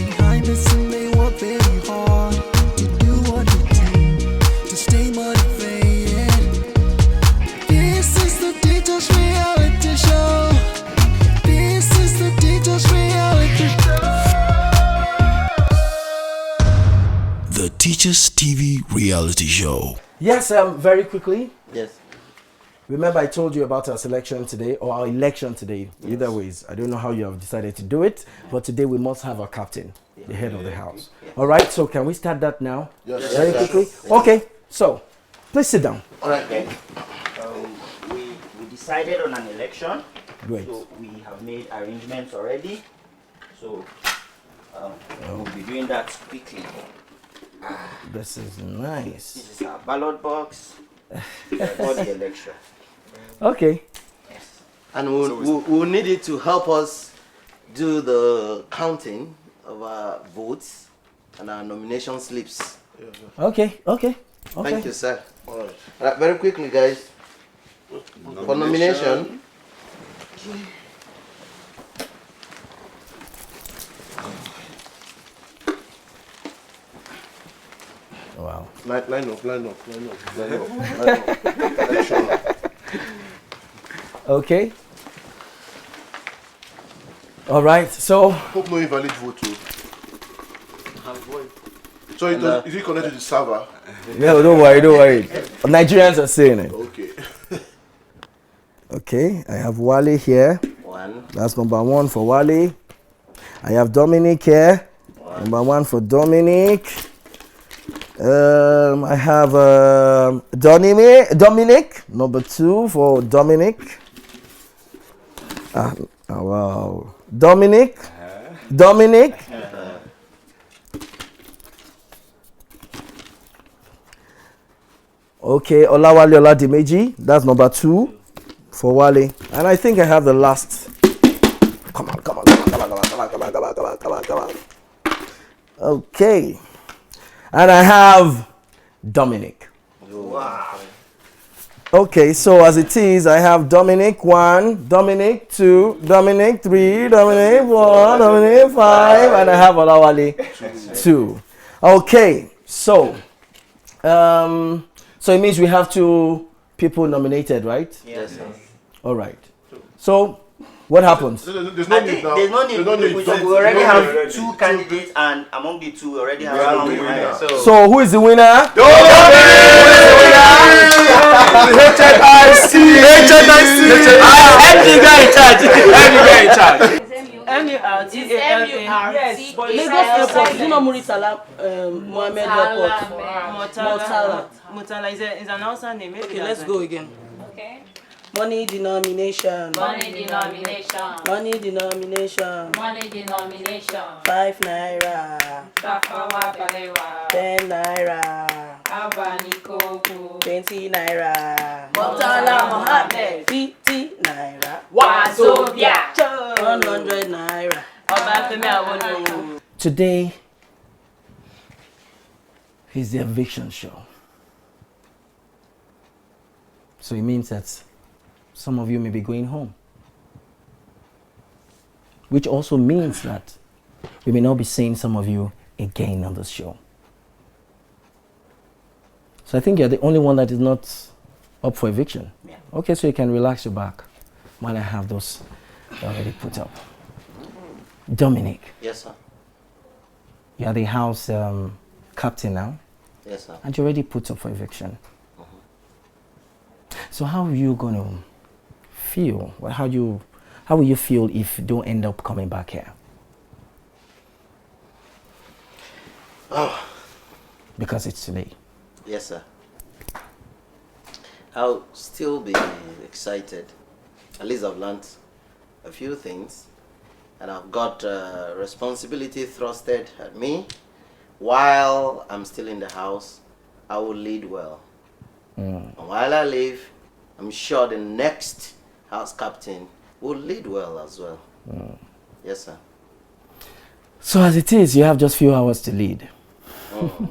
Behind the scene, they work very hard to do what they do, to stay motivated. This is the Teachers Reality Show. This is the Teachers Reality Show. The Teachers TV Reality Show. Yes, very quickly. Yes. Remember I told you about our selection today, or our election today. Yes. Either ways, I don't know how you have decided to do it, but today we must have our captain, the head of the house. All right, so can we start that now? Yes. Very quickly? Okay, so please sit down. All right. Okay. We decided on an election. Great. So we have made arrangements already. So we'll be doing that quickly. This is nice. This is our ballot box for the election. Okay. Yes. And we'll need it to help us do the counting of our votes and our nomination slips. Okay. Thank you, sir. All right, very quickly, guys. For nomination. Wow. Line up. Election. Okay. All right, so Hope no invalid vote too. So is it connected to the server? no, don't worry. Nigerians are saying it. Okay. Okay, I have Wale here. One. That's number 1 for Wale. I have Dominic here. Number 1 for Dominic. I have Dominic. Number 2 for Dominic. Wow. Dominic. Okay, Olawale Oladimeji. That's number 2 for Wale. And I think I have the last. Come on. Okay. And I have Dominic. Wow. Okay, so as it is, I have Dominic 1, Dominic 2, Dominic 3, Dominic 4, Dominic 5, and I have Olawale 2. Okay, so so it means we have 2 people nominated, right? Yes, sir. All right. So what happens? There's no need now. There's no need. We already have 2 candidates, and among the 2, we already have one winner. So who is the winner? HNIC. Every guy in charge. Yes, but Lagos Airport, you know Muritala, Mohammed Airport. Mutala is an outside name. Okay, let's go again. Okay. Money denomination. 5 naira. 10 naira. 20 naira. Murtala Mohammed. 50 naira. 100 naira. Today is the eviction show. So it means that some of you may be going home. Which also means that we may not be seeing some of you again on this show. So I think you're the only one that is not up for eviction. Yeah. Okay, so you can relax your back while I have those already put up. Dominic, Yes, sir. you are the house captain now, Yes, sir. and you already put up for eviction. So how are you going to feel? How will you feel if you don't end up coming back here? Oh. Because it's too late. Yes, sir. I'll still be excited. At least I've learned a few things. And I've got responsibility thrusted at me. While I'm still in the house, I will lead well. And while I leave, I'm sure the next house captain will lead well as well. Yes, sir. So as it is, you have just few hours to lead. Oh.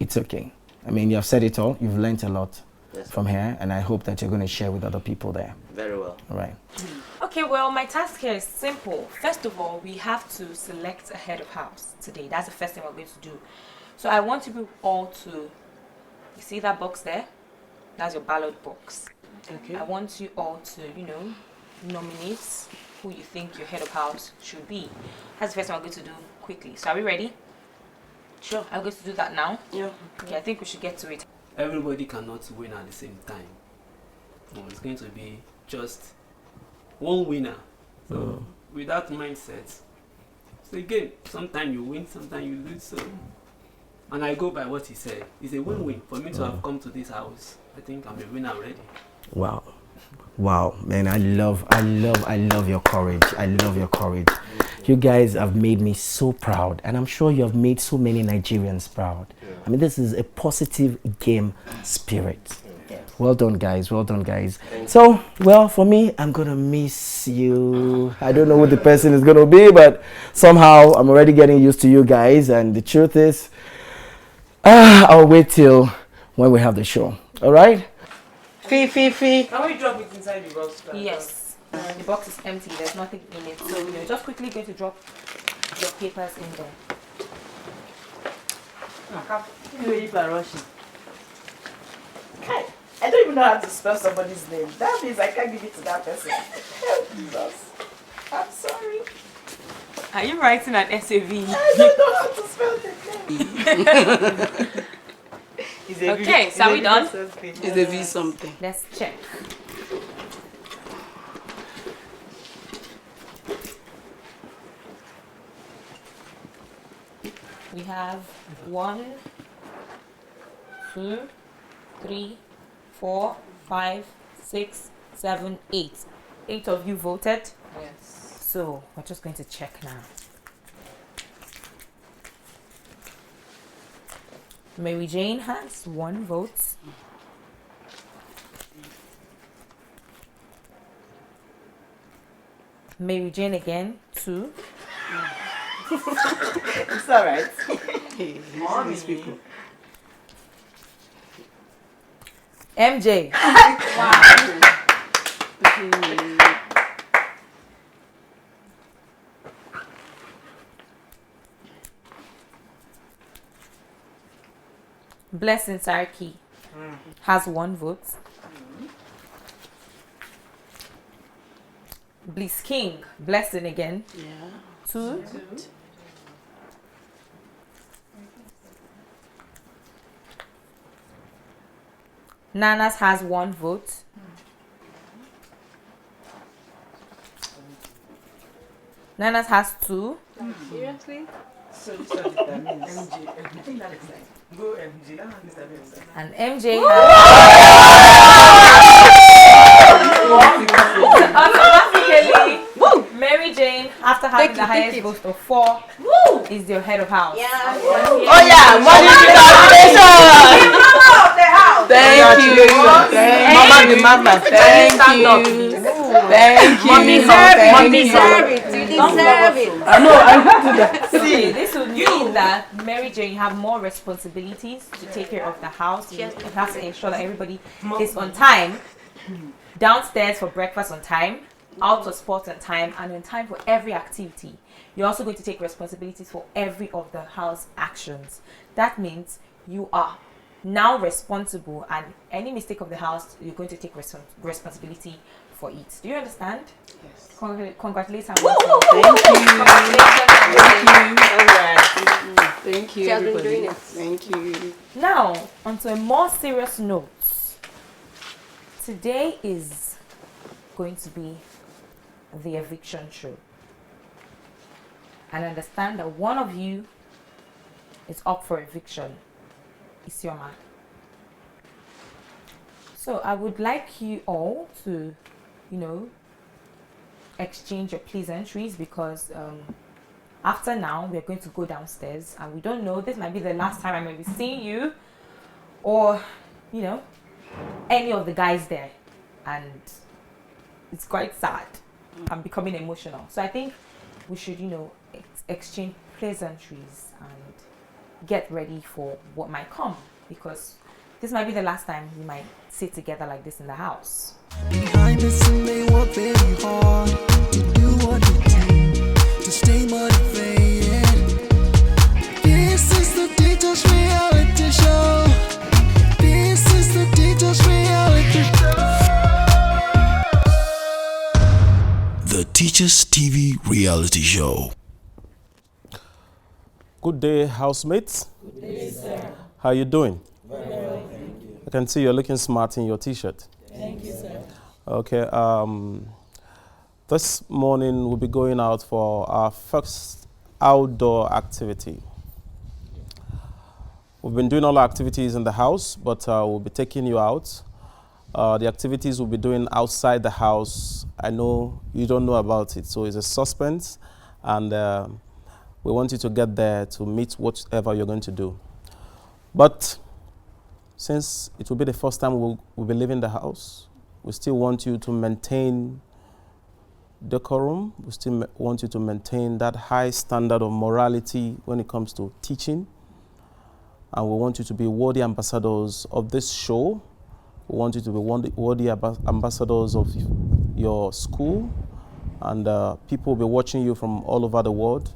It's okay. I mean, you have said it all. You've learned a lot Yes, sir. from here, and I hope that you're going to share with other people there. Very well. All right. Okay. Okay, well, my task here is simple. First of all, we have to select a head of house today. That's the first thing we're going to do. So I want you all to, you see that box there? That's your ballot box. Okay. I want you all to, nominate who you think your head of house should be. That's the first thing I'm going to do quickly. So are we ready? Sure. I'm going to do that now. Yeah. Okay, I think we should get to it. Everybody cannot win at the same time. No, it's going to be just one winner. So with that mindset, it's a game. Sometimes you win, sometimes you lose. So, and I go by what he said. It's a win-win for me to have come to this house. I think I'm a winner already. Wow, man, I love your courage. I love your courage. You guys have made me so proud, and I'm sure you have made so many Nigerians proud. I mean, this is a positive game spirit. Well done, guys. Well done, guys. So, well, for me, I'm gonna miss you. I don't know who the person is gonna be, but somehow I'm already getting used to you guys. And the truth is, I'll wait till when we have the show. All right? Fee. Can we drop it inside the box? Yes. The box is empty. There's nothing in it. So we're just quickly going to drop your papers in there. I don't even know how to spell somebody's name. That means I can't give it to that person. Help Jesus. I'm sorry. Are you writing an SAV? I don't know how to spell the name. Okay, so are we done? It's a V something. Let's check. We have 1, 2, 3, 4, 5, 6, 7, 8. 8 of you voted. Yes. So we're just going to check now. Mary Jane has 1 vote. Mary Jane again, 2. It's alright. These people. MJ. Blessing Sarki has 1 vote. Bliss King, Blessing again, Yeah. 2. Nanas has 1 vote. Nanas has 2. Seriously? So this one determines MJ. I think that is like go MJ. That one determines. And MJ automatically, Mary Jane, after having the highest vote of 4, is your head of house. Oh yeah, thank you. Mama the mama. Thank you. Thank you. Mommy deserve it. You deserve it. I know, I have to do that. See, this would mean that Mary Jane, you have more responsibilities to take care of the house. You have to ensure that everybody is on time, downstairs for breakfast on time, out for sport on time, and on time for every activity. You're also going to take responsibilities for every of the house actions. That means you are now responsible, and any mistake of the house, you're going to take responsibility for it. Do you understand? Yes. Congratulations. Thank you, everybody. Thank you. Now, onto a more serious note. Today is going to be the eviction show. And understand that one of you is up for eviction. It's your man. So I would like you all to, exchange your pleasantries, because after now we're going to go downstairs, and we don't know, this might be the last time I may be seeing you, or any of the guys there, and it's quite sad. I'm becoming emotional. So I think we should exchange pleasantries and get ready for what might come, because this might be the last time we might sit together like this in the house. Behind the scene, they work very hard. what you do to stay motivated. This is the Teachers Reality Show. This is the Teachers Reality Show. The Teachers TV Reality Show. Good day, housemates. Good day, sir. How you doing? Very well, thank you. I can see you're looking smart in your t-shirt. Thank you, sir. Okay, this morning we'll be going out for our first outdoor activity. We've been doing all our activities in the house, but we'll be taking you out. The activities we'll be doing outside the house, I know you don't know about it, so it's a suspense, and we want you to get there to meet whatever you're going to do. But since it will be the first time we'll be leaving the house, we still want you to maintain decorum. We still want you to maintain that high standard of morality when it comes to teaching. And we want you to be worthy ambassadors of this show. We want you to be worthy ambassadors of your school. And people will be watching you from all over the world.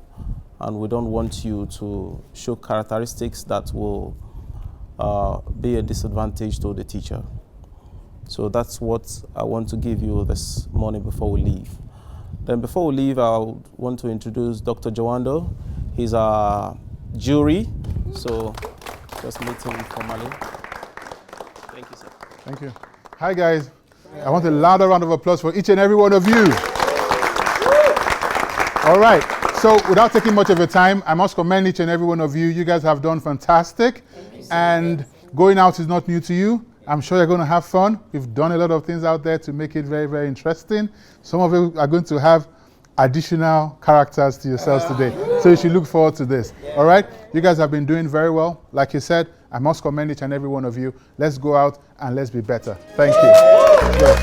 And we don't want you to show characteristics that will be a disadvantage to the teacher. So that's what I want to give you this morning before we leave. Then before we leave, I want to introduce Dr. Jawando. He's our jury. So just meet him formally. Thank you, sir. Thank you. Hi, guys. I want a louder round of applause for each and every one of you. All right. So without taking much of your time, I must commend each and every one of you. You guys have done fantastic. And going out is not new to you. I'm sure you're going to have fun. We've done a lot of things out there to make it very, very interesting. Some of you are going to have additional characters to yourselves today. So you should look forward to this. All right? You guys have been doing very well. Like you said, I must commend each and every one of you. Let's go out and let's be better. Thank you. Good.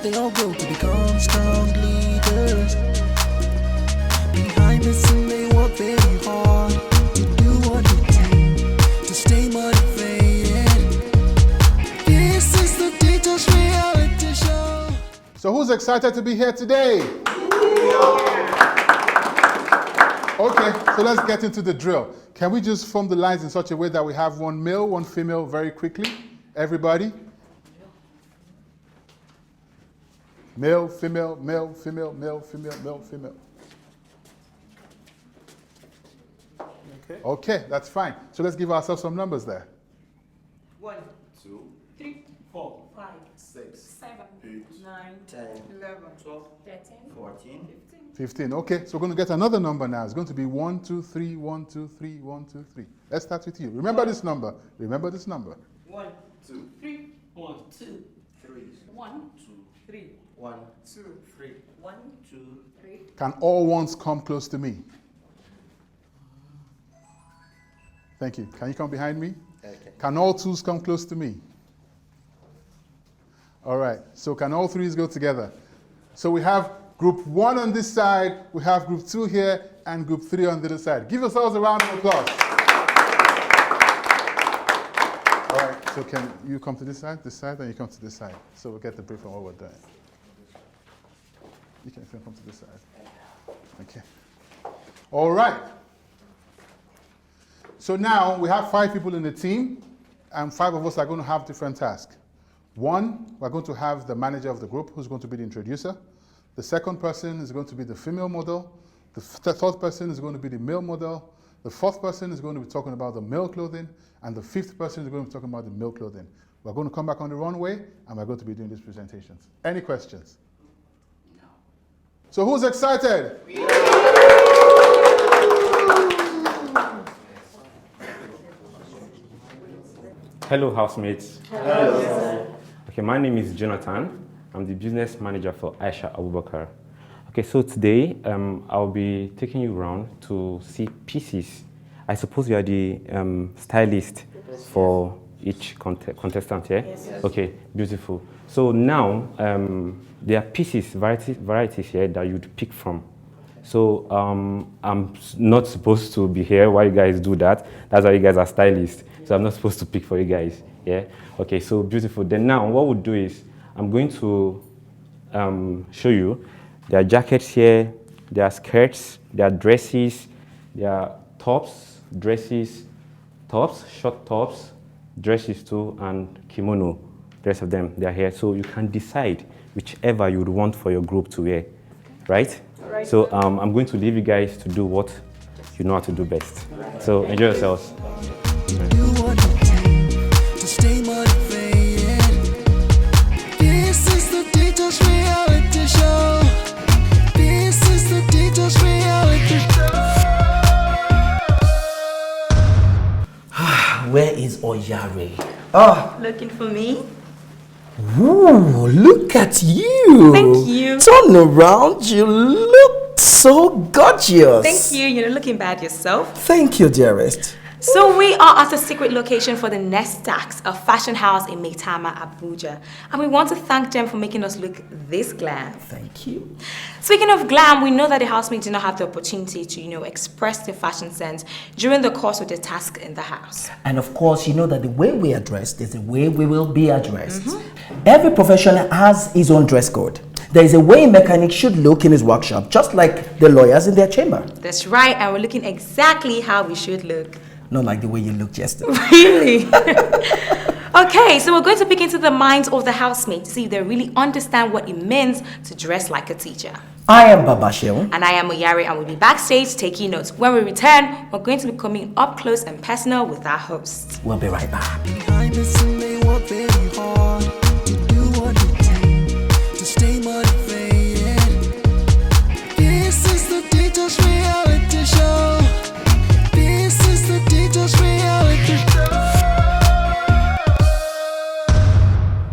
They all grow to become strong leaders. Behind the scene, they work very hard to do what they do to stay motivated. This is the Teachers Reality Show. So who's excited to be here today? Okay, so let's get into the drill. Can we just form the lines in such a way that we have one male, one female very quickly? Everybody? Male, female, male, female, male, female, male, female. Okay, that's fine. So let's give ourselves some numbers there. 1, 2, 3, 4, 5, 6, 7, 8, 9, 10, 11, 12, 13, 14, 15. Okay, so we're going to get another number now. It's going to be 1, 2, 3, 1, 2, 3, 1, 2, 3. Let's start with you. Remember this number. Remember this number. 1, 2, 3, 1, 2, 3, 1, 2, 3, 1, 2, 3, 1, 2, 3. Can all ones come close to me? Thank you. Can you come behind me? Okay. Can all twos come close to me? All right. So can all threes go together? So we have group 1 on this side, we have group 2 here, and group 3 on the other side. Give yourselves a round of applause. All right. So can you come to this side, and you come to this side. So we'll get the brief on what we're doing. You can come to this side. Okay. All right. So now we have 5 people in the team, and 5 of us are going to have different tasks. 1, we're going to have the manager of the group, who's going to be the introducer. The second person is going to be the female model. The third person is going to be the male model. The fourth person is going to be talking about the male clothing. And the fifth person is going to be talking about the male clothing. We're going to come back on the runway, and we're going to be doing these presentations. Any questions? No. So who's excited? Hello, housemates. Hello. Okay, my name is Jonathan. I'm the business manager for Aisha Abubakar. Okay, so today I'll be taking you around to see pieces. I suppose you are the stylist for each contestant here? Yes. Okay, beautiful. So now there are pieces, varieties here that you'd pick from. So I'm not supposed to be here while you guys do that. That's why you guys are stylists. So I'm not supposed to pick for you guys. Yeah. Okay. So beautiful. Then now what we'll do is I'm going to show you. There are jackets here. There are skirts. There are dresses. There are tops, dresses, tops, short tops, dresses too, and kimono. The rest of them, they are here. So you can decide whichever you would want for your group to wear, right? Right. So I'm going to leave you guys to do what you know how to do best. Right. So enjoy yourselves. This is the Teachers Reality Show. This is the Teachers Reality Show. Where is Oyare? Oh, Looking for me? ooh, look at you. Thank you. Turn around. You look so gorgeous. Thank you. You're looking bad yourself. Thank you, dearest. So we are at a secret location for the Nestax, a fashion house in Maitama, Abuja. And we want to thank them for making us look this glam. Thank you. Speaking of glam, we know that the housemates do not have the opportunity to, express their fashion sense during the course of their task in the house. And of course, you know that the way we are dressed is the way we will be addressed. Every professional has his own dress code. There is a way a mechanic should look in his workshop, just like the lawyers in their chamber. That's right, and we're looking exactly how we should look. Not like the way you looked yesterday. Really? Okay, so we're going to peek into the minds of the housemates to see if they really understand what it means to dress like a teacher. I am Babashil. And I am Oyare, and we'll be backstage taking notes. When we return, we're going to be coming up close and personal with our hosts. We'll be right back. Behind the scene, they work very hard to do what they do to stay motivated. This is the Teachers Reality Show. This is the Teachers Reality Show.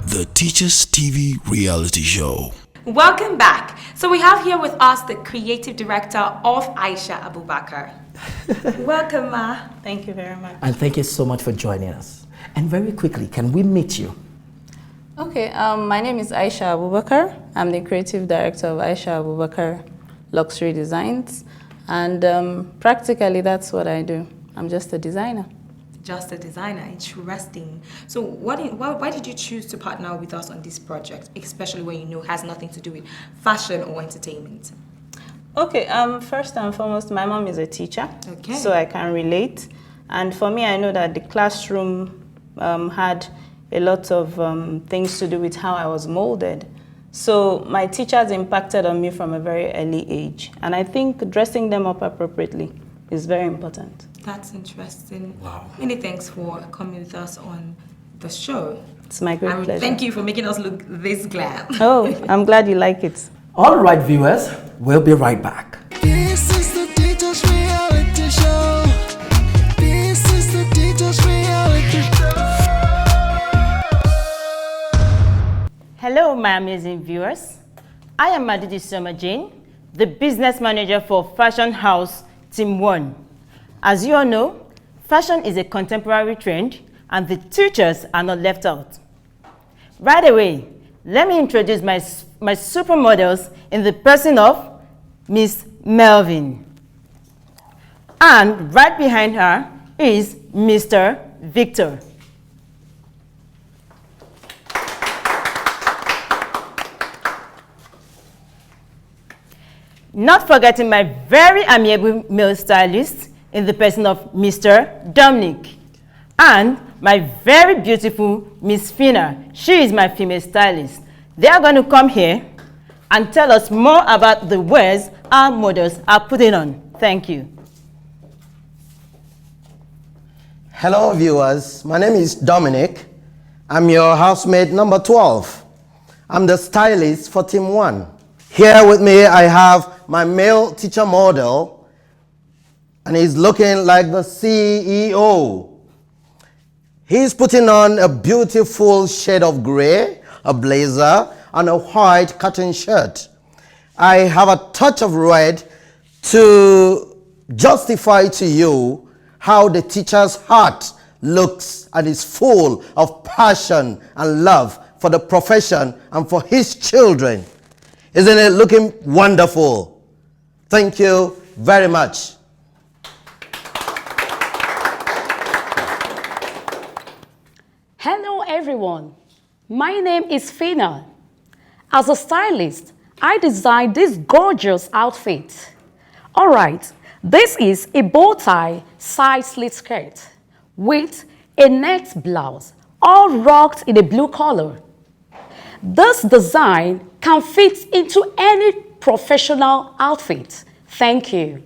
The Teachers TV Reality Show. Welcome back. So we have here with us the creative director of Aisha Abubakar. Welcome, Ma. Thank you very much. And thank you so much for joining us. And very quickly, can we meet you? Okay, my name is Aisha Abubakar. I'm the creative director of Aisha Abubakar Luxury Designs. And practically, that's what I do. I'm just a designer. Just a designer, interesting. So why did you choose to partner with us on this project, especially when you know it has nothing to do with fashion or entertainment? Okay, first and foremost, my mom is a teacher, Okay. so I can relate. And for me, I know that the classroom had a lot of things to do with how I was molded. So my teachers impacted on me from a very early age. And I think dressing them up appropriately is very important. That's interesting. Wow. Many thanks for coming with us on the show. It's my great pleasure. Thank you for making us look this glam. Oh, I'm glad you like it. All right, viewers, we'll be right back. This is the Teachers Reality Show. This is the Teachers Reality Show. Hello, my amazing viewers. I am Madidi Soma Jane, the business manager for Fashion House Team 1. As you all know, fashion is a contemporary trend and the teachers are not left out. Right away, let me introduce my supermodels in the person of Miss Melvin. And right behind her is Mr. Victor. Not forgetting my very amiable male stylist in the person of Mr. Dominic. And my very beautiful Miss Fina. She is my female stylist. They are going to come here and tell us more about the wares our models are putting on. Thank you. Hello viewers, my name is Dominic. I'm your housemate number 12. I'm the stylist for Team 1. Here with me I have my male teacher model, and he's looking like the CEO. He's putting on a beautiful shade of gray, a blazer, and a white cotton shirt. I have a touch of red to justify to you how the teacher's heart looks and is full of passion and love for the profession and for his children. Isn't it looking wonderful? Thank you very much. Hello everyone, my name is Fina. As a stylist, I designed this gorgeous outfit. Alright, this is a bow tie side slit skirt with a net blouse, all rocked in a blue color. This design can fit into any professional outfit. Thank you.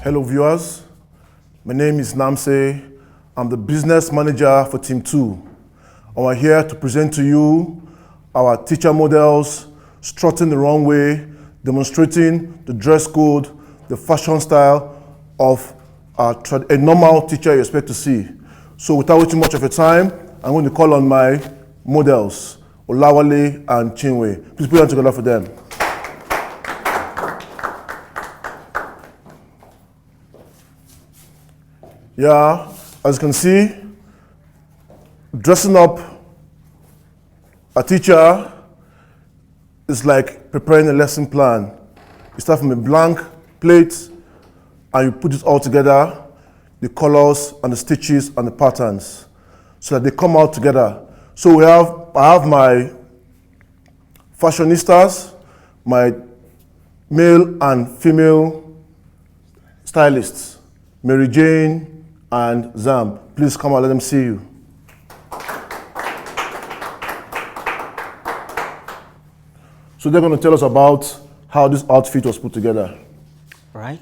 Hello viewers, my name is Namse. I'm the business manager for Team 2. I'm here to present to you our teacher models, strutting the wrong way, demonstrating the dress code, the fashion style of a normal teacher you expect to see. So without wasting much of your time, I'm going to call on my models, Olawale and Chinwe. Please put your hands together for them. Yeah, as you can see, dressing up a teacher is like preparing a lesson plan. You start from a blank plate and you put it all together, the colors and the stitches and the patterns, so that they come out together. So I have my fashionistas, my male and female stylists, Mary Jane and Zam. Please come out, let them see you. So they're going to tell us about how this outfit was put together. Right.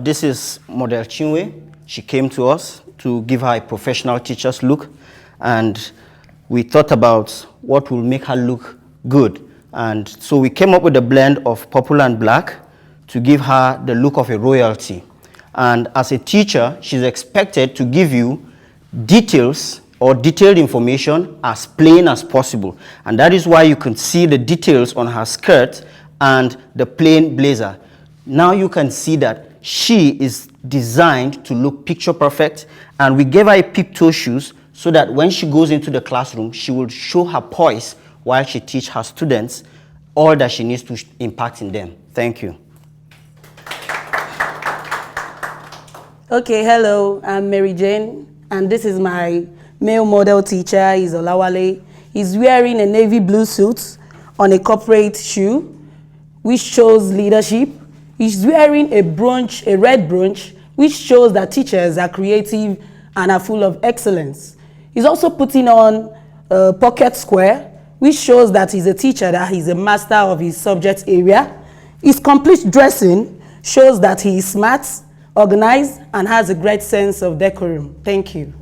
This is model Chinwe. She came to us to give her a professional teacher's look, and we thought about what will make her look good. And so we came up with a blend of purple and black to give her the look of a royalty. And as a teacher, she's expected to give you details or detailed information as plain as possible. And that is why you can see the details on her skirt and the plain blazer. Now you can see that she is designed to look picture perfect, and we gave her a peep-toe shoes so that when she goes into the classroom, she will show her poise while she teaches her students all that she needs to impact in them. Thank you. Okay, hello, I'm Mary Jane, and this is my male model teacher, he's Olawale. He's wearing a navy blue suit on a corporate shoe, which shows leadership. He's wearing a red brooch, which shows that teachers are creative and are full of excellence. He's also putting on a pocket square, which shows that he's a teacher, that he's a master of his subject area. His complete dressing shows that he is smart, organized, and has a great sense of decorum. Thank you.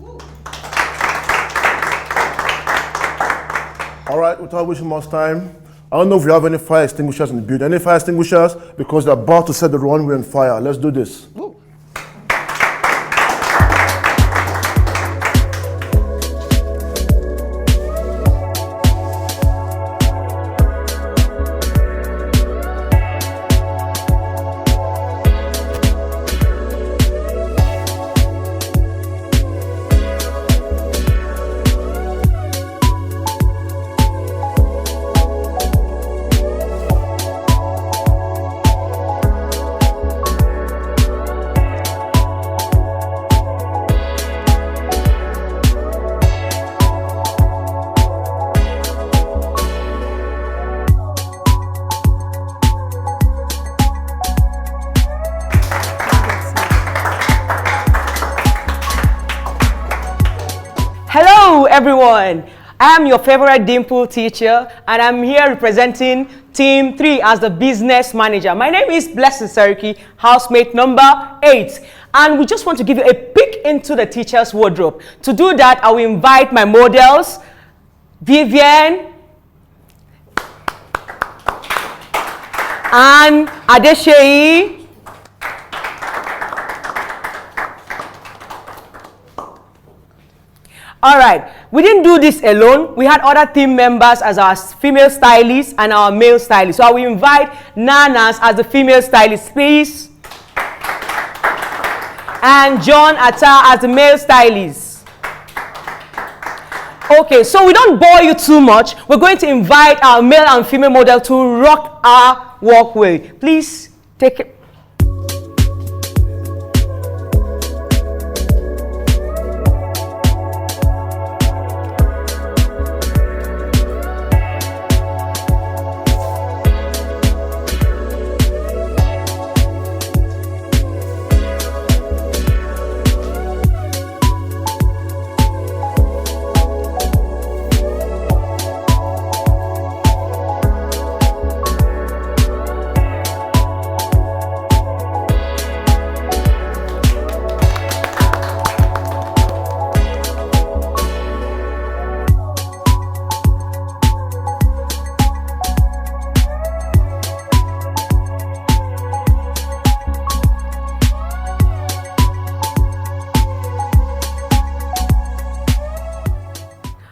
All right, without wasting much time, I don't know if you have any fire extinguishers in the building. Any fire extinguishers? Because they're about to set the runway on fire. Let's do this. everyone. I am your favorite dimple teacher, and I'm here representing Team 3 as the business manager. My name is Blessing Sariki, housemate number 8. And we just want to give you a peek into the teacher's wardrobe. To do that, I will invite my models, Vivian and Adesheyi. All right, we didn't do this alone. We had other team members as our female stylists and our male stylists. So I will invite Nanas as the female stylist, please. And John Atta as the male stylist. Okay, so we don't bore you too much. We're going to invite our male and female model to rock our walkway. Please take it.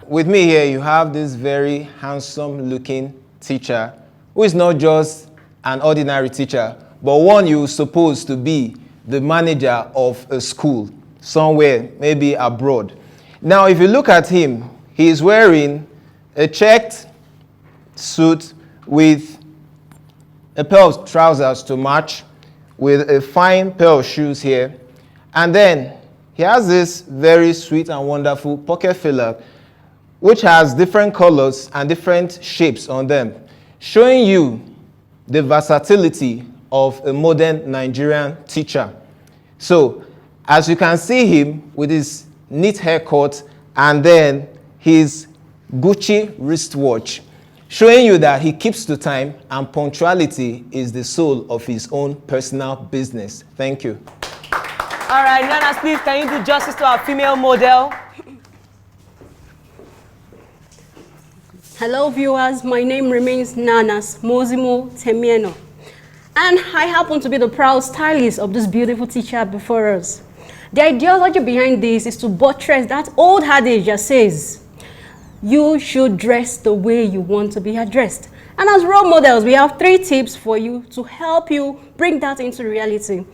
With me here, you have this very handsome-looking teacher who is not just an ordinary teacher, but one you're supposed to be the manager of a school somewhere, maybe abroad. Now, if you look at him, he is wearing a checked suit with a pair of trousers to match, with a fine pair of shoes here, and then he has this very sweet and wonderful pocket filler which has different colors and different shapes on them, showing you the versatility of a modern Nigerian teacher. So, as you can see him with his neat haircut and then his Gucci wristwatch, showing you that he keeps to time and punctuality is the soul of his own personal business. Thank you. All right, Nanas, please, can you do justice to our female model? Hello viewers, my name remains Nanas Mozimo Temieno, and I happen to be the proud stylist of this beautiful teacher before us. The ideology behind this is to buttress that old adage that says, you should dress the way you want to be addressed. And as role models, we have 3 tips for you to help you bring that into reality.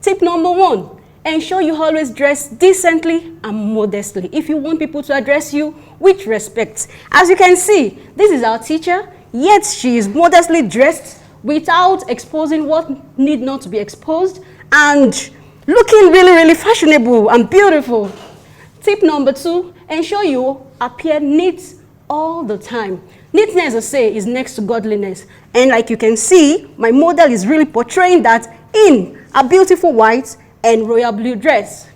Tip number 1, ensure you always dress decently and modestly if you want people to address you with respect. As you can see, this is our teacher, yet she is modestly dressed without exposing what need not to be exposed and looking really fashionable and beautiful. Tip number 2, ensure you appear neat all the time. Neatness, I say, is next to godliness. And like you can see, my model is really portraying that in a beautiful white and royal blue dress.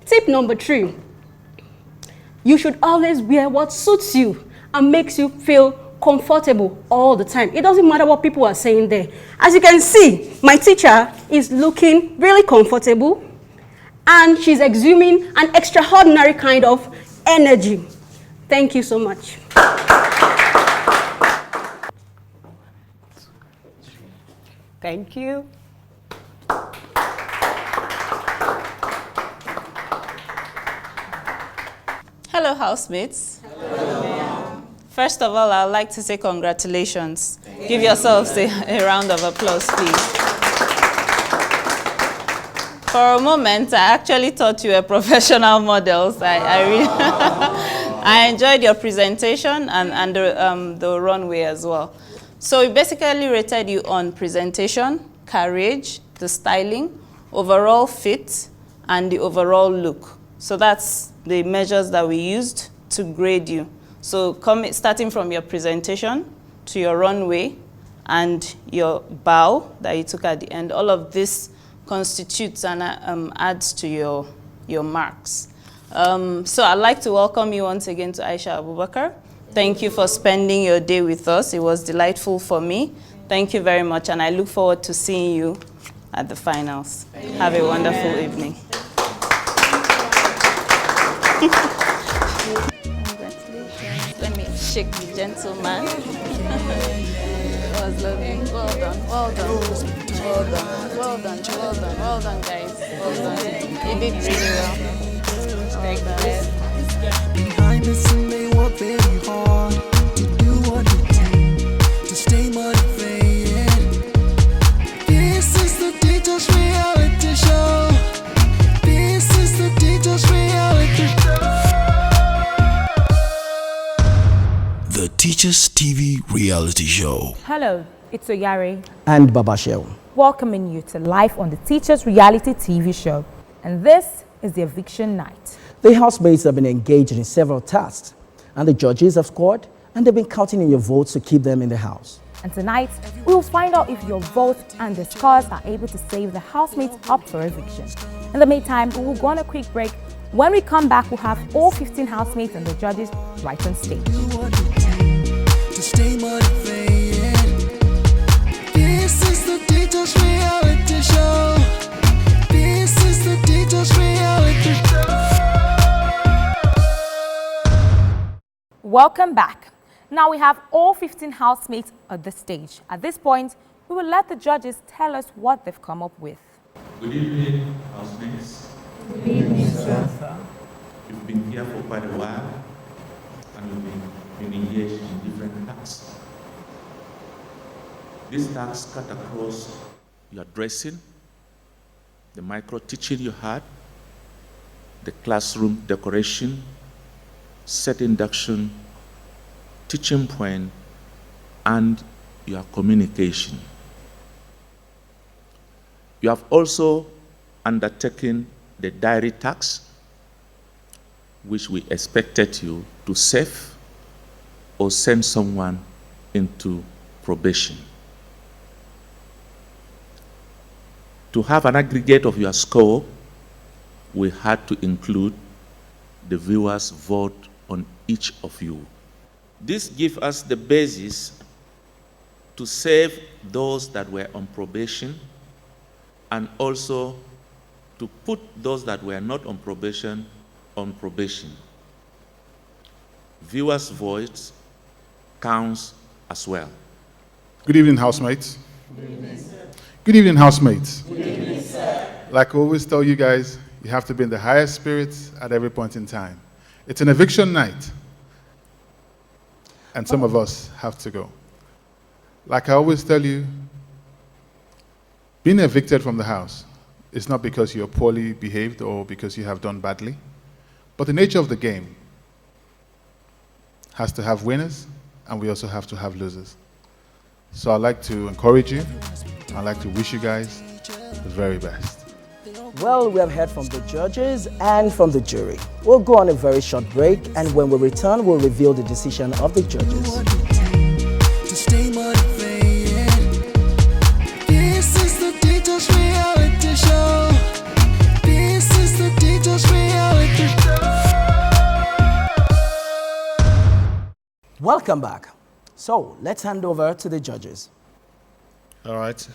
Tip number 3, you should always wear what suits you and makes you feel comfortable all the time. It doesn't matter what people are saying there. As you can see, my teacher is looking really comfortable and she's exuding an extraordinary kind of energy. Thank you so much. Thank you. Hello, housemates. Hello. First of all, I'd like to say congratulations. Give yourselves a round of applause, please. For a moment, I actually thought you were professional models. I enjoyed your presentation and the runway as well. So we basically rated you on presentation, carriage, the styling, overall fit, and the overall look. So that's the measures that we used to grade you. So starting from your presentation to your runway and your bow that you took at the end, all of this constitutes and adds to your marks. So I'd like to welcome you once again to Aisha Abubakar. Thank you for spending your day with us. It was delightful for me. Thank you very much, and I look forward to seeing you at the finals. Have a wonderful evening. Congratulations. Let me shake the gentleman. It was lovely. Well done, well done, well done, well done, well done, well done, guys. Well done. You did really well. Very good. Behind the scene, they work very hard to do what they do, to stay motivated. This is the Teachers Reality Show. This is the Teachers Reality Show. The Teachers TV Reality Show. Hello, it's Oyare And Babashel. welcoming you to Live on the Teachers Reality TV show. And this is the eviction night. The housemates have been engaged in several tasks, and the judges have scored, and they've been counting in your votes to keep them in the house. And tonight, we will find out if your votes and the scores are able to save the housemates up for eviction. In the meantime, we will go on a quick break. When we come back, we'll have all 15 housemates and the judges right on stage. To stay motivated. This is the Teachers Reality Show. This is the Teachers Reality Show. Welcome back. Now we have all 15 housemates at the stage. At this point, we will let the judges tell us what they've come up with. Good evening, housemates. Good evening, sir. We've been here for quite a while, and we've been engaged in different tasks. These tasks cut across your dressing, the micro-teaching you had, the classroom decoration, set induction, teaching point, and your communication. You have also undertaken the diary task, which we expected you to save or send someone into probation. To have an aggregate of your score, we had to include the viewers' vote on each of you. This gives us the basis to save those that were on probation and also to put those that were not on probation on probation. Viewers' votes counts as well. Good evening, housemates. Good evening, sir. Good evening, housemates. Good evening, sir. Like I always tell you guys, you have to be in the highest spirits at every point in time. It's an eviction night, and some of us have to go. Like I always tell you, being evicted from the house is not because you're poorly behaved or because you have done badly, but the nature of the game has to have winners, and we also have to have losers. So I'd like to encourage you. I'd like to wish you guys the very best. Well, we have heard from the judges and from the jury. We'll go on a very short break, and when we return, we'll reveal the decision of the judges. To stay motivated. This is the Teachers Reality Show. This is the Teachers Reality Show. Welcome back. So let's hand over to the judges. All right.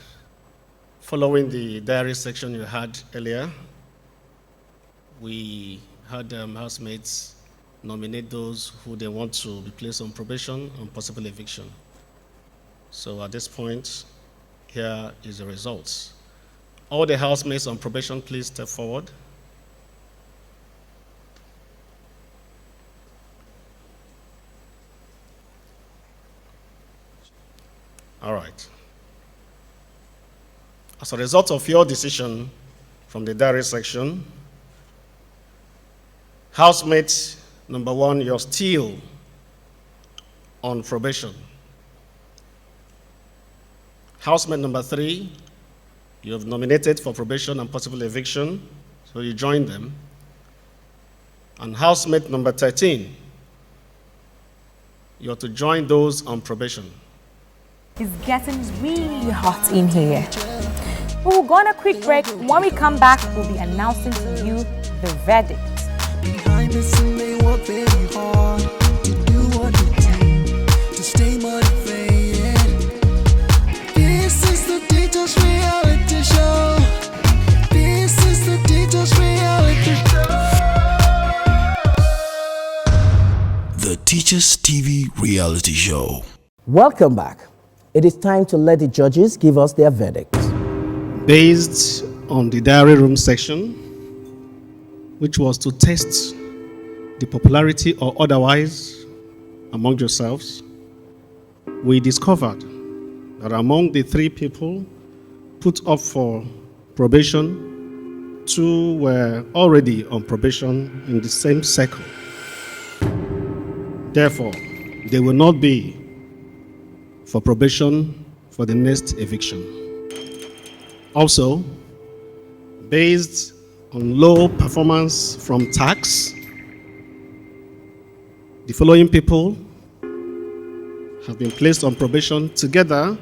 Following the diary section you had earlier, we had housemates nominate those who they want to be placed on probation and possible eviction. So at this point, here is the results. All the housemates on probation, please step forward. All right. As a result of your decision from the diary section, housemate number 1, you're still on probation. Housemate number 3, you have nominated for probation and possible eviction, so you join them. And housemate number 13, you are to join those on probation. It's getting really hot in here. We will go on a quick break. When we come back, we'll be announcing to you the verdict. Behind the scene, they work very hard to do what they do, to stay motivated. This is the teacher's reality show. This is the teacher's reality show. The Teachers TV Reality Show. Welcome back. It is time to let the judges give us their verdict. Based on the diary room section, which was to test the popularity or otherwise among yourselves, we discovered that among the 3 people put up for probation, 2 were already on probation in the same circle. Therefore, they will not be for probation for the next eviction. Also, based on low performance from tax, the following people have been placed on probation together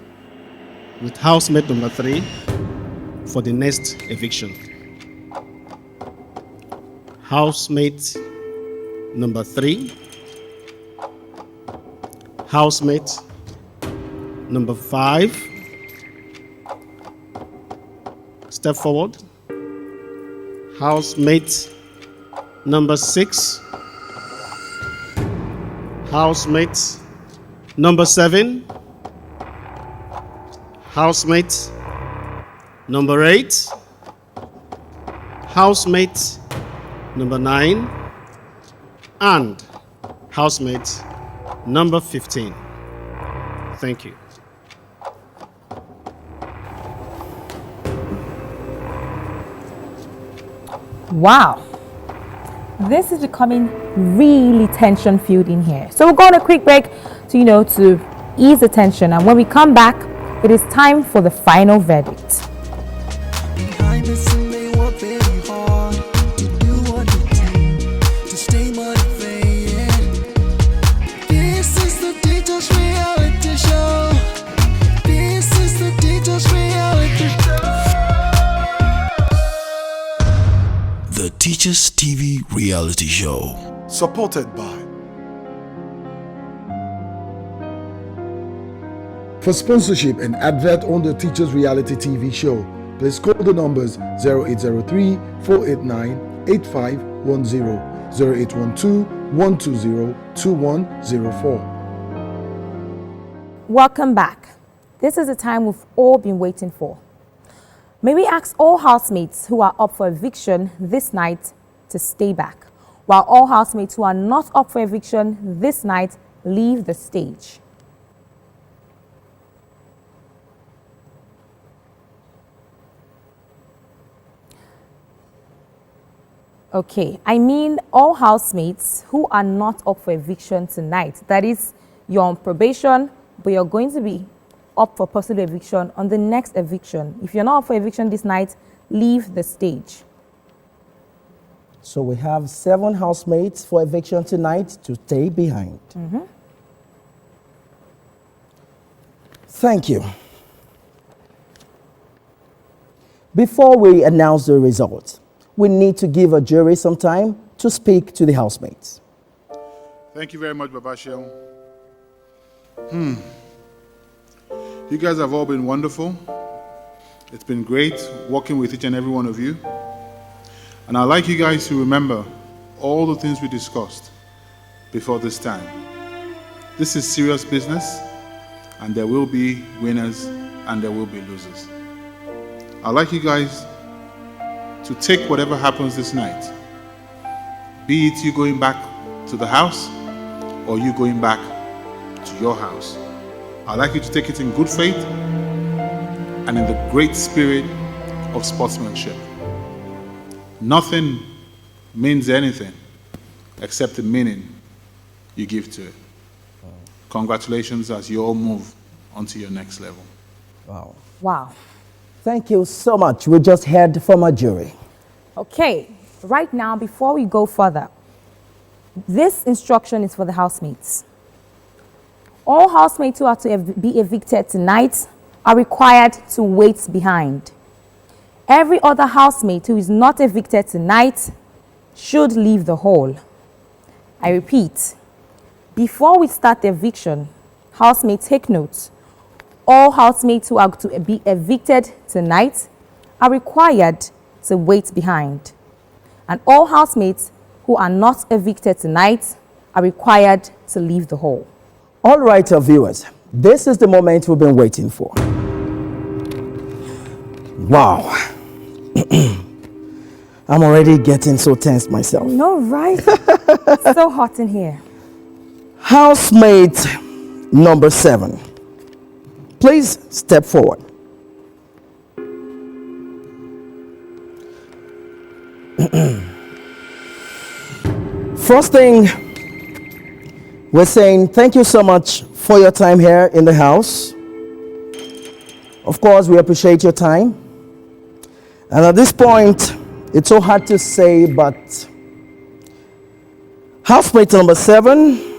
with housemate number 3 for the next eviction. Housemate number 3, housemate number 5, step forward. Housemate number 6, housemate number 7, housemate number 8, housemate number 9, and housemate number 15. Thank you. Wow, this is becoming really tension-filled in here. So we'll go on a quick break to, to ease the tension. And when we come back, it is time for the final verdict. Behind the scene, they work very hard to do what they do, to stay motivated. This is the teacher's reality show. This is the teacher's reality show. The Teachers TV Reality Show. Supported by. For sponsorship and advert on the Teachers Reality TV show, please call the numbers 0803 489 8510, 0812 120 2104. Welcome back. This is the time we've all been waiting for. May we ask all housemates who are up for eviction this night to stay back, while all housemates who are not up for eviction this night leave the stage. Okay, I mean all housemates who are not up for eviction tonight. That is, you're on probation, but you're going to be up for possible eviction on the next eviction. If you're not up for eviction this night, leave the stage. So we have 7 housemates for eviction tonight to stay behind. Thank you. Before we announce the results, we need to give a jury some time to speak to the housemates. Thank you very much, Babashel. You guys have all been wonderful. It's been great working with each and every one of you. And I'd like you guys to remember all the things we discussed before this time. This is serious business, and there will be winners and there will be losers. I'd like you guys to take whatever happens this night, be it you going back to the house or you going back to your house. I'd like you to take it in good faith and in the great spirit of sportsmanship. Nothing means anything except the meaning you give to it. Congratulations as you all move on to your next level. Wow. Wow. Thank you so much. We just heard from a jury. Okay, right now, before we go further, this instruction is for the housemates. All housemates who are to be evicted tonight are required to wait behind. Every other housemate who is not evicted tonight should leave the hall. I repeat, before we start the eviction, housemates take note. All housemates who are to be evicted tonight are required to wait behind. And all housemates who are not evicted tonight are required to leave the hall. All right, our viewers, this is the moment we've been waiting for. Wow. I'm already getting so tense myself. No, right? It's so hot in here. Housemate number 7. Please step forward. First thing, we're saying thank you so much for your time here in the house. Of course, we appreciate your time. And at this point, it's so hard to say, but housemate number 7,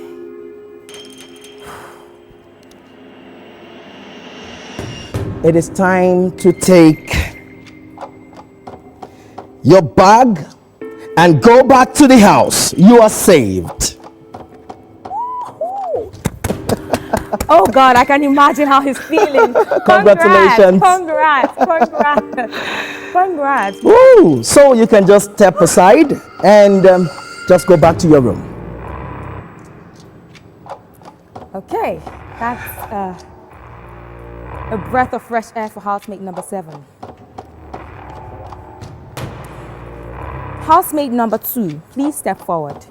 it is time to take your bag and go back to the house. You are saved. Oh God, I can imagine how he's feeling. Congratulations. Congrats. Woo! So you can just step aside and just go back to your room. Okay, that's a breath of fresh air for housemate number 7. Housemate number 2, please step forward.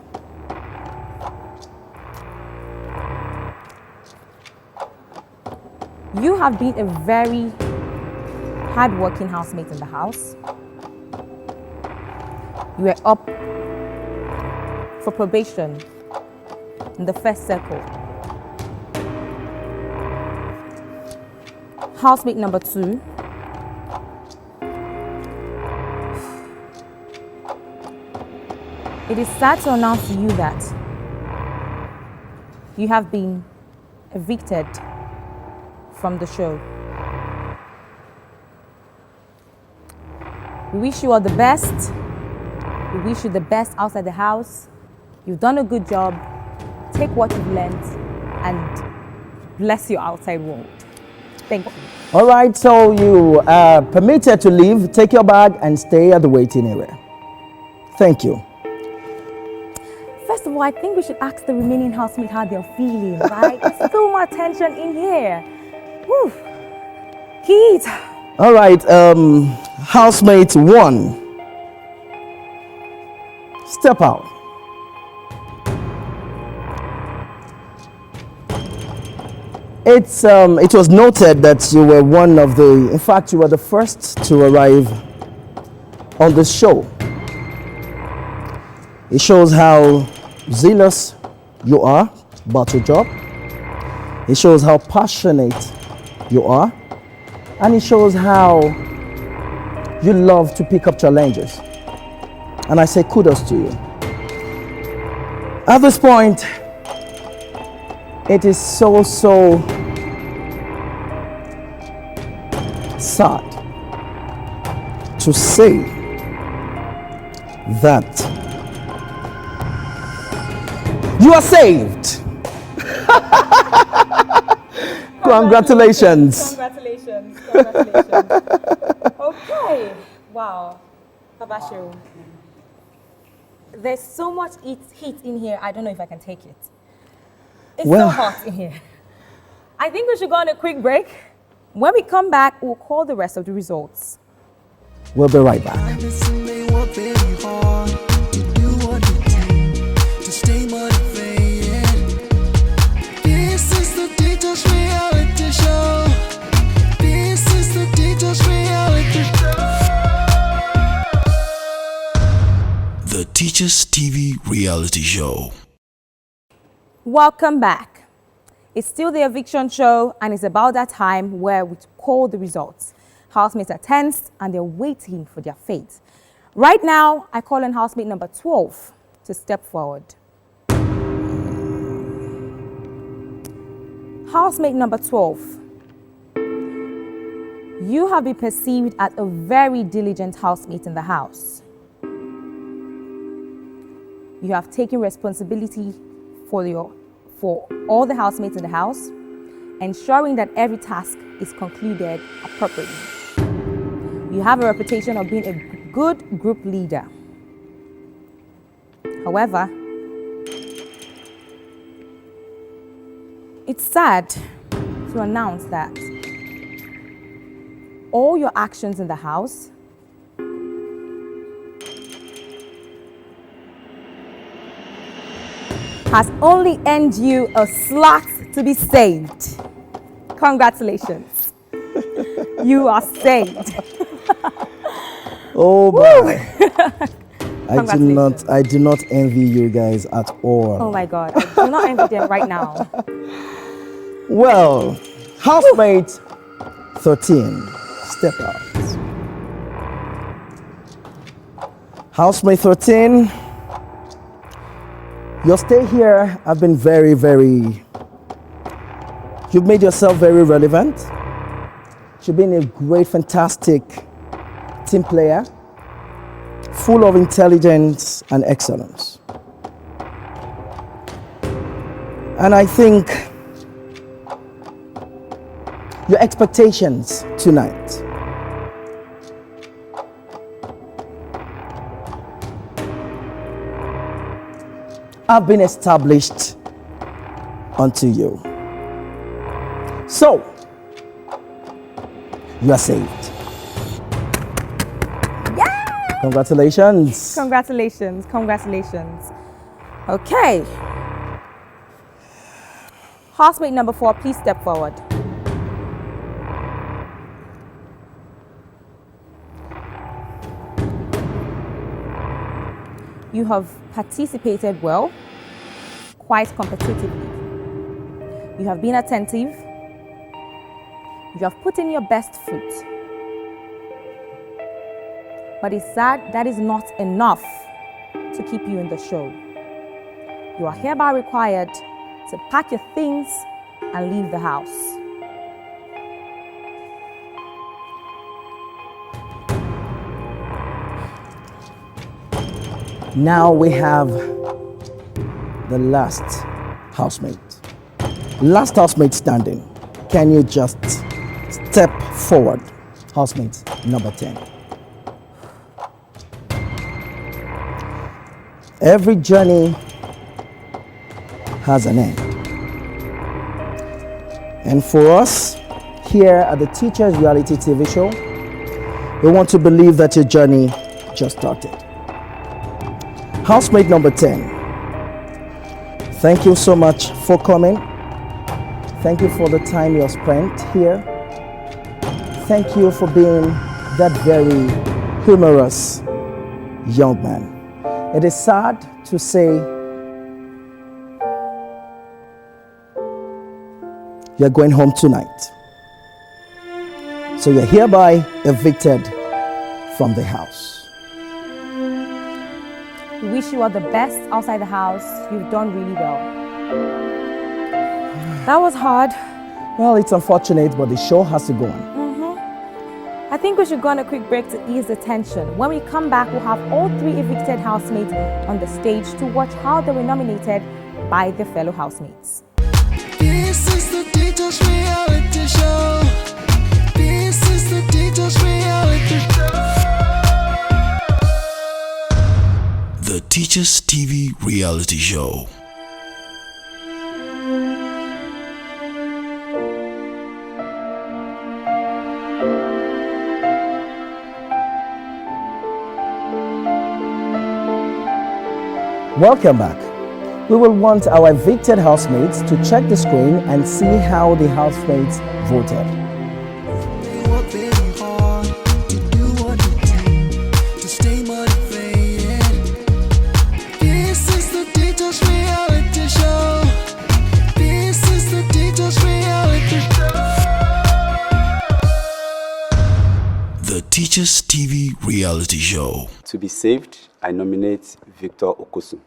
You have been a very hard-working housemate in the house. You were up for probation in the first circle. Housemate number 2, it is sad to announce to you that you have been evicted from the show. We wish you all the best. We wish you the best outside the house. You've done a good job. Take what you've learned and bless your outside world. Thank you. All right, so you are permitted to leave. Take your bag and stay at the waiting area. Thank you. First of all, I think we should ask the remaining housemates how they're feeling, right? There's so much tension in here. Woo. Heat. All right, housemate 1. Step out. It was noted that you were one of the, in fact, you were the first to arrive on the show. It shows how zealous you are about your job. It shows how passionate you are. And it shows how you love to pick up challenges. And I say kudos to you. At this point, it is so sad to say that you are saved. Congratulations. Congratulations. Okay. Wow. Babashiru. There's so much heat in here, I don't know if I can take it. It's so hot in here. I think we should go on a quick break. When we come back, we'll call the rest of the results. We'll be right back. The Teachers TV reality show. Welcome back. It's still the eviction show, and it's about that time where we call the results. Housemates are tensed and they're waiting for their fate. Right now, I call on housemate number 12 to step forward. Housemate number 12. You have been perceived as a very diligent housemate in the house. You have taken responsibility for all the housemates in the house, ensuring that every task is concluded appropriately. You have a reputation of being a good group leader. However, it's sad to announce that all your actions in the house has only earned you a slot to be saved. Congratulations. You are saved. Oh boy. I do not envy you guys at all. Oh my God, I do not envy them right now. Well, housemate 13, step out. Housemate 13, your stay here have been you've made yourself very relevant. You've been a great, fantastic team player, full of intelligence and excellence. And I think your expectations tonight have been established unto you. So, you are saved. Yeah! Congratulations. Congratulations, congratulations. Okay. Housemate number 4, please step forward. You have participated well, quite competitively. You have been attentive. You have put in your best foot. But it's sad that is not enough to keep you in the show. You are hereby required to pack your things and leave the house. Now we have the last housemate. Last housemate standing. Can you just step forward? Housemate number 10. Every journey has an end. And for us, here at the Teachers Reality TV show, we want to believe that your journey just started. Housemate number 10, thank you so much for coming. Thank you for the time you have spent here. Thank you for being that very humorous young man. It is sad to say you're going home tonight. So you're hereby evicted from the house. We wish you all the best outside the house. You've done really well. That was hard. Well, it's unfortunate, but the show has to go on. I think we should go on a quick break to ease the tension. When we come back, we'll have all 3 evicted housemates on the stage to watch how they were nominated by their fellow housemates. This is the Teachers Reality Show. This is the Teachers Reality Show. The Teachers TV Reality Show. Welcome back. We will want our evicted housemates to check the screen and see how the housemates voted. Teachers TV Reality Show. To be saved, I nominate Victor Okosu.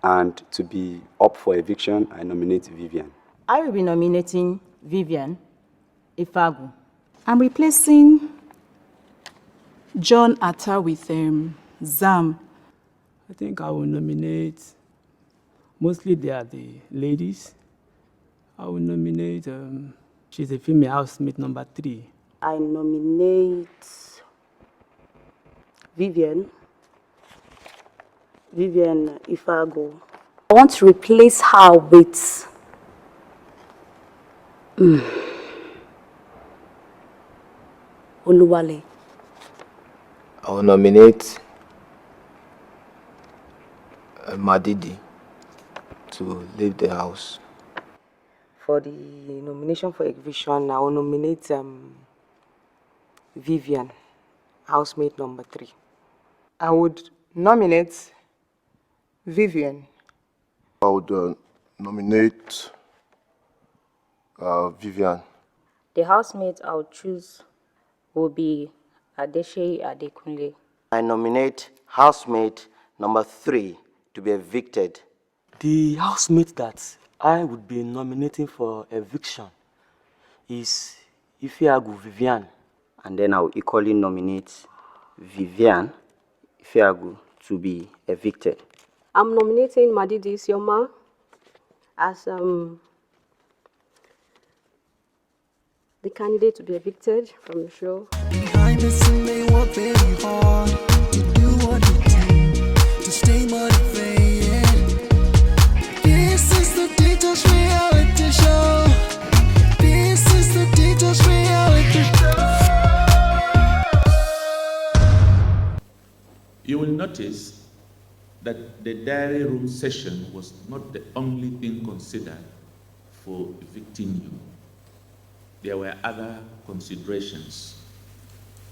And to be up for eviction, I nominate Vivian. I will be nominating Vivian Ifagu. I'm replacing John Atta with Zam. I think I will nominate, mostly they are the ladies. I will nominate, she's a female housemate number 3. I nominate Vivian Ifago. I want to replace her with Oluwale. I will nominate Madidi to leave the house. For the nomination for eviction, I will nominate Vivian, housemate number 3. I would nominate Vivian. I would nominate Vivian. The housemate I would choose will be Adeshe Adekunle. I nominate housemate number 3 to be evicted. The housemate that I would be nominating for eviction is Ifeagu Vivian. And then I will equally nominate Vivian Ifeagu to be evicted. I'm nominating Madidi Isioma as the candidate to be evicted from the show. Behind the scene, they work very hard to do what you do, to stay motivated. This is the Teachers Reality Show. This is the Teachers Reality Show. You will notice that the diary room session was not the only thing considered for evicting you. There were other considerations.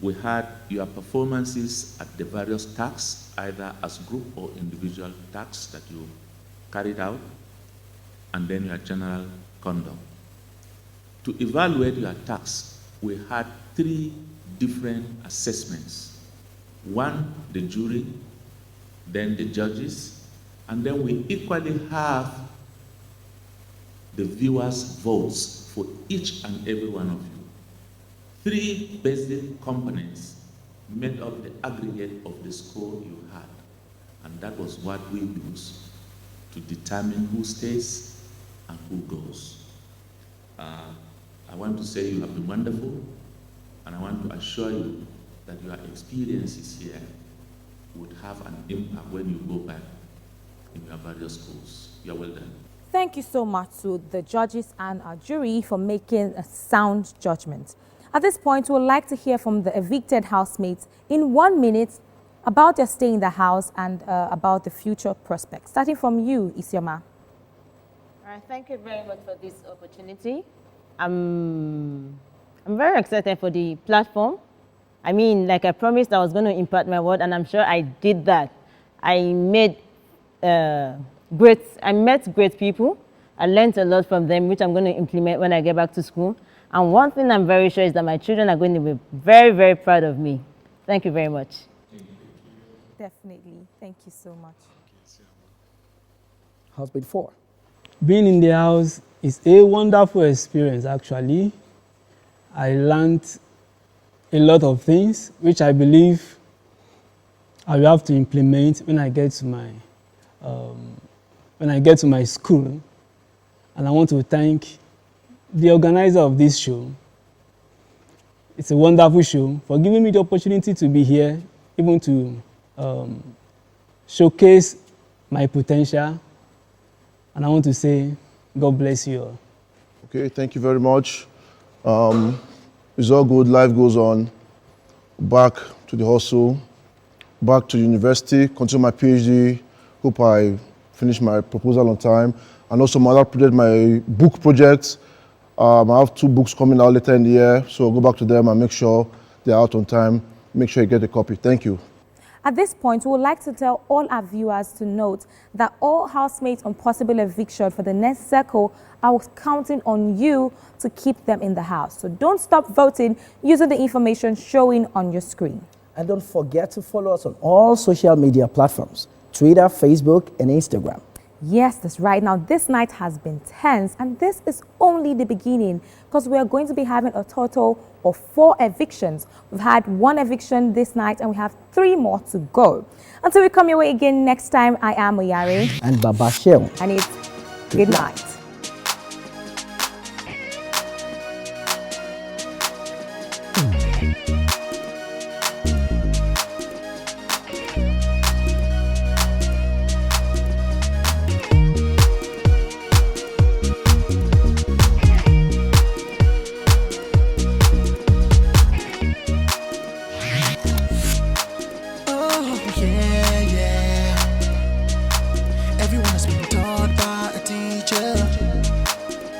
We had your performances at the various tasks, either as group or individual tasks that you carried out, and then your general conduct. To evaluate your tasks, we had 3 different assessments. 1, the jury, then the judges, and then we equally have the viewers' votes for each and every one of you. 3 basic components made up the aggregate of the score you had, and that was what we used to determine who stays and who goes. I want to say you have been wonderful, and I want to assure you that your experiences here would have an impact when you go back in your various schools. You're well done. Thank you so much to the judges and our jury for making a sound judgment. At this point, we would like to hear from the evicted housemates in 1 minute about their stay in the house and about the future prospects. Starting from you, Isioma. All right, thank you very much for this opportunity. I'm very excited for the platform. I mean, like I promised I was going to impart my word, and I'm sure I did that. I met great people. I learned a lot from them, which I'm going to implement when I get back to school. And one thing I'm very sure is that my children are going to be very, very proud of me. Thank you very much. Definitely. Thank you so much. Housemate 4. Being in the house is a wonderful experience, actually. I learned a lot of things, which I believe I will have to implement when I get to my school. And I want to thank the organizer of this show. It's a wonderful show for giving me the opportunity to be here, even to showcase my potential. And I want to say, God bless you all. Okay, thank you very much. It's all good, life goes on. Back to the hustle, back to university, continue my PhD. Hope I finish my proposal on time. And also my other project, my book project. I have 2 books coming out later in the year, so I'll go back to them and make sure they're out on time. Make sure you get a copy. Thank you. At this point, we would like to tell all our viewers to note that all housemates on possible eviction for the next circle are counting on you to keep them in the house. So don't stop voting using the information showing on your screen. And don't forget to follow us on all social media platforms, Twitter, Facebook, and Instagram. Yes, that's right. Now, this night has been tense, and this is only the beginning because we are going to be having a total of 4 evictions. We've had 1 eviction this night, and we have 3 more to go. Until we come your way again next time, I am Oyare. And Baba Shell. And it's good night.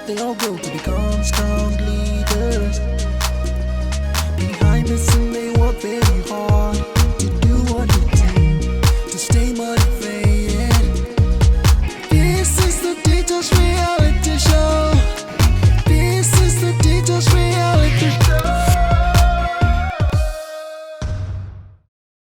They all grow to become strong leaders.